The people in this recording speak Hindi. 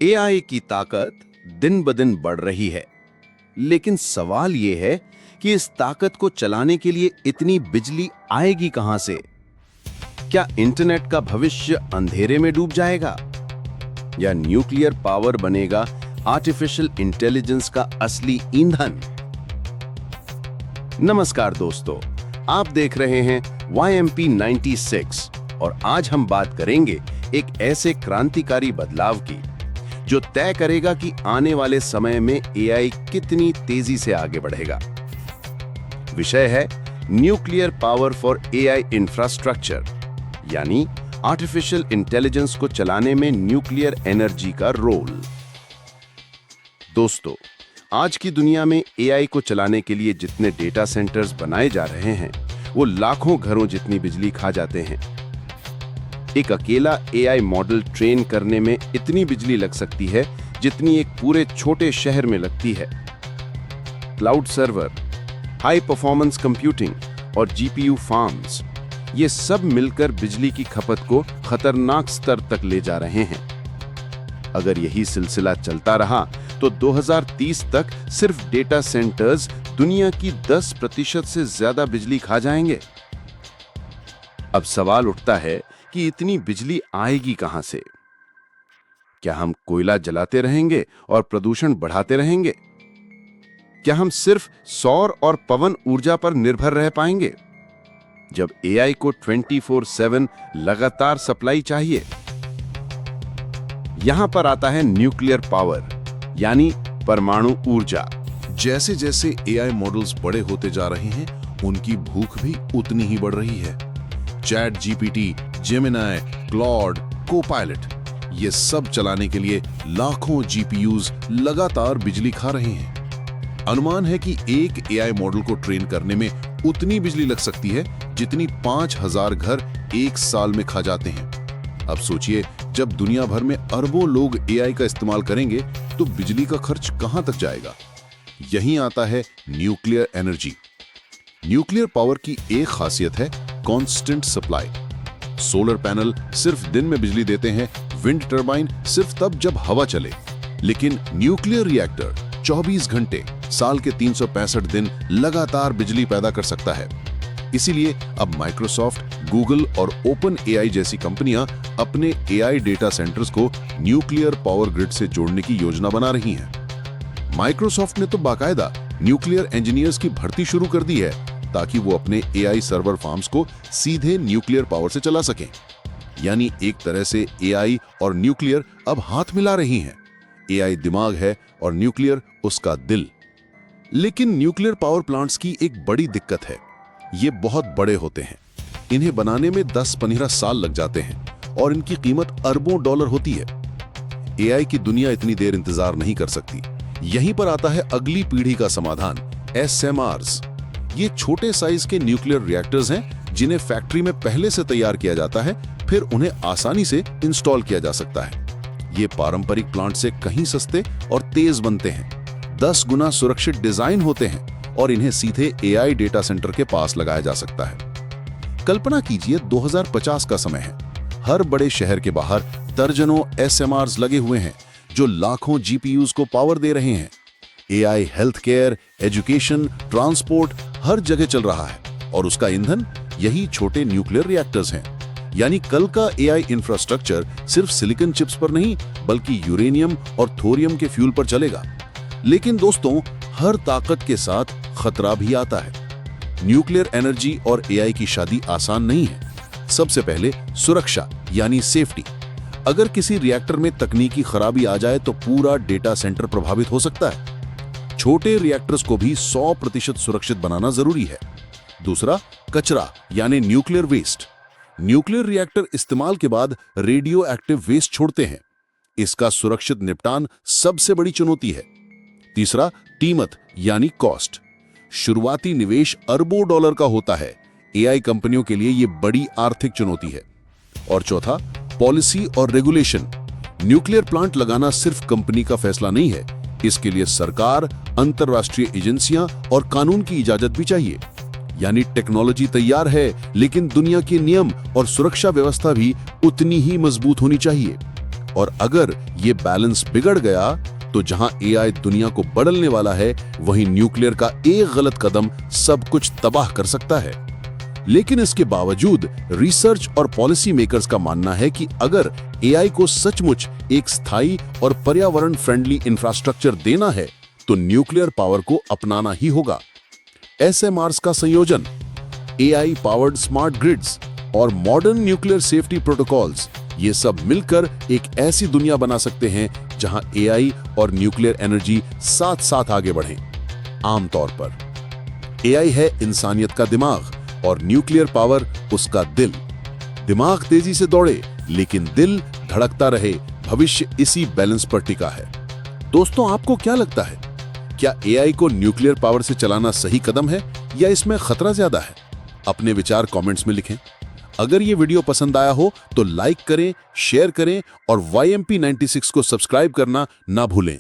एआई की ताकत दिन ब दिन बढ़ रही है, लेकिन सवाल यह है कि इस ताकत को चलाने के लिए इतनी बिजली आएगी कहां से? क्या इंटरनेट का भविष्य अंधेरे में डूब जाएगा या न्यूक्लियर पावर बनेगा आर्टिफिशियल इंटेलिजेंस का असली ईंधन? नमस्कार दोस्तों, आप देख रहे हैं YMP 96 और आज हम बात करेंगे एक ऐसे क्रांतिकारी बदलाव की जो तय करेगा कि आने वाले समय में एआई कितनी तेजी से आगे बढ़ेगा। विषय है nuclear power for AI infrastructure, यानी आर्टिफिशियल इंटेलिजेंस को चलाने में न्यूक्लियर एनर्जी का रोल। दोस्तों, आज की दुनिया में एआई को चलाने के लिए जितने डेटा सेंटर्स बनाए जा रहे हैं, वो लाखों घरों जितनी बिजली खा जाते हैं। एक अकेला एआई मॉडल ट्रेन करने में इतनी बिजली लग सकती है जितनी एक पूरे छोटे शहर में लगती है। Cloud server, high performance computing और जीपीयू फार्म्स, ये सब मिलकर बिजली की खपत को खतरनाक स्तर तक ले जा रहे हैं। अगर यही सिलसिला चलता रहा तो 2030 तक सिर्फ डेटा सेंटर्स दुनिया की 10% से ज्यादा बिजली खा जाएंगे। अब सवाल उठता है कि इतनी बिजली आएगी कहां से? क्या हम कोयला जलाते रहेंगे और प्रदूषण बढ़ाते रहेंगे? क्या हम सिर्फ सौर और पवन ऊर्जा पर निर्भर रह पाएंगे जब एआई को 24/7 लगातार सप्लाई चाहिए? यहां पर आता है न्यूक्लियर पावर, यानी परमाणु ऊर्जा। जैसे जैसे एआई मॉडल्स बड़े होते जा रहे हैं, उनकी भूख भी उतनी ही बढ़ रही है। Chat GPT, Gemini, Claude, Copilot, ये सब चलाने के लिए लाखों जीपीयूज लगातार बिजली खा रहे हैं। अनुमान है कि एक एआई मॉडल को ट्रेन करने में उतनी बिजली लग सकती है जितनी 5000 घर एक साल में खा जाते हैं। अब सोचिए, जब दुनिया भर में अरबों लोग एआई का इस्तेमाल करेंगे तो बिजली का खर्च कहां तक जाएगा? यहीं आता है न्यूक्लियर एनर्जी। न्यूक्लियर पावर की एक खासियत है कांस्टेंट सप्लाई। सोलर पैनल सिर्फ दिन में बिजली देते हैं, विंड टरबाइन सिर्फ तब जब हवा चले, लेकिन न्यूक्लियर रिएक्टर 24 घंटे साल के 365 दिन लगातार बिजली पैदा कर सकता है। इसीलिए अब माइक्रोसॉफ्ट, गूगल और ओपन एआई जैसी कंपनियां अपने एआई डेटा सेंटर्स को न्यूक्लियर पावर ग्रिड से जोड़ने की योजना बना रही हैं। माइक्रोसॉफ्ट ने तो बाकायदा न्यूक्लियर इंजीनियर्स की भर्ती शुरू कर दी है ताकि वो अपने एआई सर्वर फार्म्स को सीधे न्यूक्लियर पावर से चला सकें। यानी एक तरह से एआई और न्यूक्लियर अब हाथ मिला रही हैं। एआई दिमाग है और न्यूक्लियर उसका दिल। लेकिन न्यूक्लियर पावर प्लांट्स की एक बड़ी दिक्कत है, ये बहुत बड़े होते हैं। इन्हें बनाने में 10-15 साल लग जाते हैं और इनकी कीमत अरबों डॉलर होती है। एआई की दुनिया इतनी देर इंतजार नहीं कर सकती। यहीं पर आता है अगली पीढ़ी का समाधान, SMRs। ये छोटे साइज के न्यूक्लियर रिएक्टर्स हैं जिन्हें फैक्ट्री में पहले से तैयार किया जाता है, फिर उन्हें आसानी से इंस्टॉल किया जा सकता है। ये पारंपरिक प्लांट से कहीं सस्ते और तेज बनते हैं, 10 गुना सुरक्षित डिजाइन होते हैं और इन्हें सीधे एआई डेटा सेंटर के पास लगाया जा सकता है। कल्पना कीजिए, 2050 का समय है। हर बड़े शहर के बाहर दर्जनों SMRs लगे हुए हैं जो लाखों जीपीयूज को पावर दे रहे हैं। AI health care, education, transport हर जगह चल रहा है और उसका ईंधन यही छोटे न्यूक्लियर रिएक्टर्स हैं। यानी कल का एआई इंफ्रास्ट्रक्चर सिर्फ सिलिकॉन चिप्स पर नहीं, बल्कि यूरेनियम और थोरियम के फ्यूल पर चलेगा। लेकिन दोस्तों, हर ताकत के साथ खतरा भी आता है। न्यूक्लियर एनर्जी और एआई की शादी आसान नहीं है। सबसे पहले सुरक्षा, यानी सेफ्टी। अगर किसी रिएक्टर में तकनीकी खराबी आ जाए तो पूरा डेटा सेंटर प्रभावित हो सकता है। छोटे रिएक्टर्स को भी 100% सुरक्षित बनाना जरूरी है। दूसरा, कचरा, यानी न्यूक्लियर वेस्ट। न्यूक्लियर रिएक्टर इस्तेमाल के बाद रेडियो एक्टिव वेस्ट छोड़ते हैं। इसका सुरक्षित निपटान सबसे बड़ी चुनौती है। तीसरा, कीमत, यानी कॉस्ट। शुरुआती निवेश अरबों डॉलर का होता है। एआई कंपनियों के लिए यह बड़ी आर्थिक चुनौती है। और चौथा, पॉलिसी और रेगुलेशन। न्यूक्लियर प्लांट लगाना सिर्फ कंपनी का फैसला नहीं है, इसके लिए सरकार, अंतरराष्ट्रीय एजेंसियां और कानून की इजाजत भी चाहिए। यानी टेक्नोलॉजी तैयार है, लेकिन दुनिया के नियम और सुरक्षा व्यवस्था भी उतनी ही मजबूत होनी चाहिए। और अगर ये बैलेंस बिगड़ गया तो जहां एआई दुनिया को बदलने वाला है, वहीं न्यूक्लियर का एक गलत कदम सब कुछ तबाह कर सकता है। लेकिन इसके बावजूद रिसर्च और पॉलिसी मेकर्स का मानना है कि अगर एआई को सचमुच एक स्थायी और पर्यावरण फ्रेंडली इंफ्रास्ट्रक्चर देना है तो न्यूक्लियर पावर को अपनाना ही होगा। एसएमआरस का संयोजन, एआई पावर्ड स्मार्ट ग्रिड्स और मॉडर्न न्यूक्लियर सेफ्टी प्रोटोकॉल्स, ये सब मिलकर एक ऐसी दुनिया बना सकते हैं जहां एआई और न्यूक्लियर एनर्जी साथ साथ आगे बढ़ें। आमतौर पर एआई है इंसानियत का दिमाग और न्यूक्लियर पावर उसका दिल। दिमाग तेजी से दौड़े लेकिन दिल धड़कता रहे, भविष्य इसी बैलेंस पर टिका है। दोस्तों, आपको क्या लगता है? क्या एआई को न्यूक्लियर पावर से चलाना सही कदम है या इसमें खतरा ज्यादा है? अपने विचार कमेंट्स में लिखें। अगर ये वीडियो पसंद आया हो तो लाइक करें, शेयर करें और YMP96 को सब्सक्राइब करना ना भूलें।